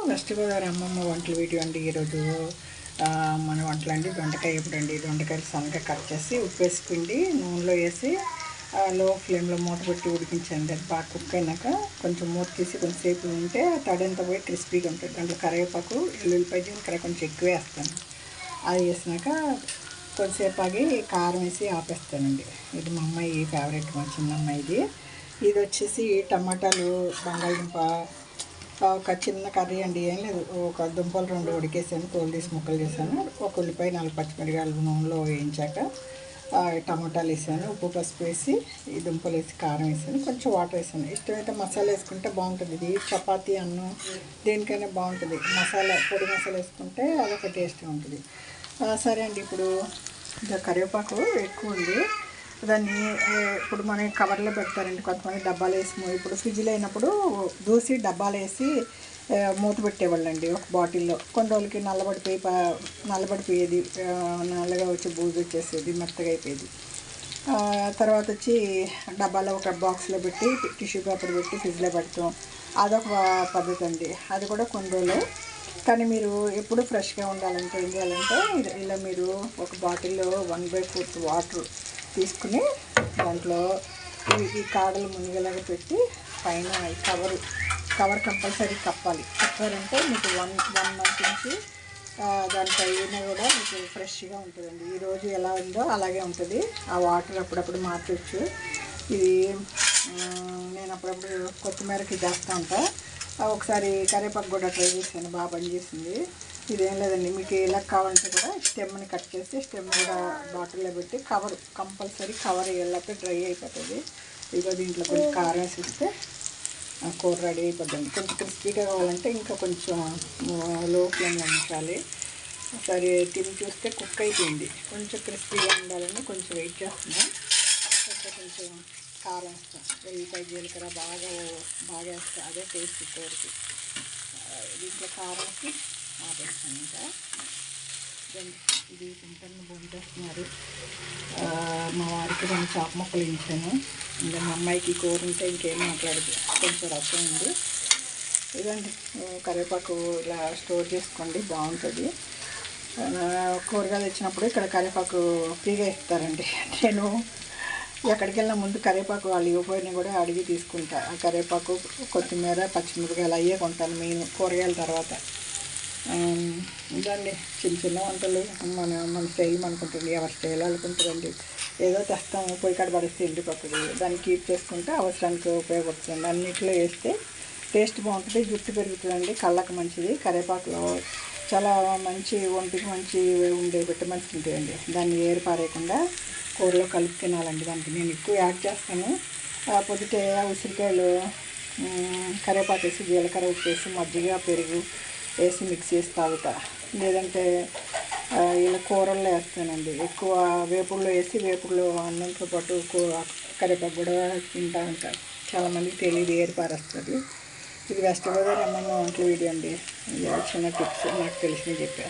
West Godavari అమ్మమ్మ వంటల video అండి. ఈరోజు మన వంటలు అండి దొండకాయ ఇప్పుడు అండి. దొండకాయలు సన్నగా కట్ చేసి ఉప్పు వేసి పిండి నూనెలో వేసి లో ఫ్లేమ్లో మూత పెట్టి ఉడికించండి. అది బాగా కుక్ అయినాక కొంచెం మూత తీసి కొంచెంసేపు ఉంటే తడంతా పోయి క్రిస్పీగా ఉంటుంది. దాంట్లో కరివేపాకు ఎల్లుల్లిపాయ జీలకర్ర కొంచెం ఎక్కువ వేస్తాను. అది వేసినాక కొంచెంసేపు ఆగి కారం వేసి ఆపేస్తానండి. ఇది మా అమ్మాయి ఫేవరెట్, మా చిన్న అమ్మాయిది. ఇది వచ్చేసి టమాటాలు, బంగాళదుంప, ఒక చిన్న కర్రీ అండి. ఏం లేదు, ఒక దుంపలు 2 ఉడికేసాను, తోలు తీసి ముక్కలు చేశాను. ఒక ఉల్లిపాయ 4 పచ్చిమిరకాయలు నూనెలో వేయించాక టమాటాలు వేసాను, ఉప్పు పసుపు వేసి ఈ దుంపలు వేసి కారం వేసాను, కొంచెం వాటర్ వేసాను. ఇష్టమైతే మసాలా వేసుకుంటే బాగుంటుంది. ఇది చపాతీ అన్నం దేనికైనా బాగుంటుంది. పొడి మసాలా వేసుకుంటే అదొక టేస్ట్గా ఉంటుంది. సరే అండి, ఇప్పుడు ఇంకా కరివేపాకు ఎక్కువ ఉంది. దాన్ని ఇప్పుడు మనం కవర్లో పెడతారండి కొంతమంది, డబ్బాలు వేసి. ఇప్పుడు ఫ్రిడ్జ్లో అయినప్పుడు దూసి డబ్బాలు వేసి మూత పెట్టేవాళ్ళండి ఒక బాటిల్లో. కొన్ని రోజులకి నల్లబడిపోయేది, నల్లగా వచ్చి బూజు వచ్చేసేది, మెత్తగా అయిపోయేది. తర్వాత వచ్చి డబ్బాలో ఒక బాక్స్లో పెట్టి టిష్యూ పేపర్ పెట్టి ఫ్రిడ్జ్లో పెడతాం. అదొక పద్ధతి అండి. అది కూడా కొన్ని రోజులు. కానీ మీరు ఎప్పుడు ఫ్రెష్గా ఉండాలంటే ఏం చేయాలంటే ఇలా మీరు ఒక బాటిల్లో 1/4 వాటర్ తీసుకుని దాంట్లో ఈ కాడలు మునిగేలాగా పెట్టి పైన కవర్ కంపల్సరీ కప్పారంటే మీకు 1 మంత్ నుంచి దానిపైన కూడా మీకు ఫ్రెష్గా ఉంటుందండి. ఈరోజు ఎలా ఉందో అలాగే ఉంటుంది. ఆ వాటర్ అప్పుడప్పుడు మార్చవచ్చు. ఇది నేను అప్పుడప్పుడు కొత్తిమీరకి చేస్తూ ఉంటా. ఒకసారి కరివేపాకు కూడా ట్రై చేశాను, బాగా పనిచేసింది. ఇదేం లేదండి, మీకు ఎలా కావాలంటే కూడా స్టెమ్ని కట్ చేసి స్టెమ్ కూడా బాటిల్లో పెట్టి కంపల్సరీ కవర్ వేయాలంటే డ్రై అయిపోతుంది. ఇదిగో దీంట్లో కొంచెం కారం వేసిస్తే కూర రెడీ అయిపోద్దండి. కొంచెం క్రిస్పీగా కావాలంటే ఇంకా కొంచెం లో ఫ్లేమ్లో ఉంచాలి. సరే తిని చూస్తే కుక్ అయిపోయింది. కొంచెం క్రిస్పీగా ఉండాలని కొంచెం వెయిట్ చేస్తున్నాం. కొంచెం కారం వేస్తాం, ఎల్లిపాయ జీలకర్ర బాగా వేస్తాం, అదే టేస్ట్ కూరకి. దీంట్లో కారం వేసి ఆపేస్తాను. ఇంకా ఇది తింటాను, బొంటేస్తున్నారు. మా వారికి 2 చాప ముక్కలు వేయించాను. ఇంకా మా అమ్మాయికి కూర ఉంటే ఇంకేం మాట్లాడదు, కొంచెం రసం ఉంది. ఇదండి, కరివేపాకు ఇలా స్టోర్ చేసుకోండి, బాగుంటుంది. కూరగాయలు తెచ్చినప్పుడు ఇక్కడ కరివేపాకు ఫ్రీగా ఇస్తారండి. నేను ఎక్కడికి వెళ్ళినా ముందు కరివేపాకు వాళ్ళు ఇవ్వకపోయినా కూడా అడిగి తీసుకుంటా. ఆ కరివేపాకు, కొత్తిమీర, పచ్చిమిరపకాయలు అయ్యే కొంటాను మెయిన్ కూరగాయల తర్వాత. ఇదండి చిన్న వంటలు. మన స్టైల్ అనుకుంటుంది, ఎవరి స్టైల్ అనుకుంటుందండి. ఏదో తెస్తాము, పొయ్యి కాడ పడిస్తే ఎండిపోతుంది. దాన్ని కీప్ చేసుకుంటే అవసరానికి ఉపయోగపడుతుంది. అన్నింటిలో వేస్తే టేస్ట్ బాగుంటుంది, జుట్టు పెరుగుతుందండి, కళ్ళకు మంచిది. కరివేపాకులో చాలా మంచి, ఒంటికి మంచి ఉండే విటమిన్స్ ఉంటాయండి. దాన్ని ఏరు పారేయకుండా కూరలో కలిపి తినాలండి. దానికి నేను ఎక్కువ యాడ్ చేస్తాను. పొద్దుటే ఉసిరికాయలు, కరివేపాకు వేసి జీలకర్ర ఉప్పు వేసి మజ్జిగ పెరుగు వేసి మిక్స్ చేసి తాగుతా. లేదంటే ఇలా కూరల్లో వేస్తానండి. ఎక్కువ వేపుల్లో వేసి అన్నంతో పాటు కరివేపాకు కూడా తింటూ ఉంటాను. చాలామందికి తెలియదు, ఏరు పారేస్తుంది. ఇది వెస్ట్ గోదావరి అమ్మమ్మ వంటల వీడియో అండి. చిన్న టిప్స్ నాకు తెలిసినవి చెప్పాను.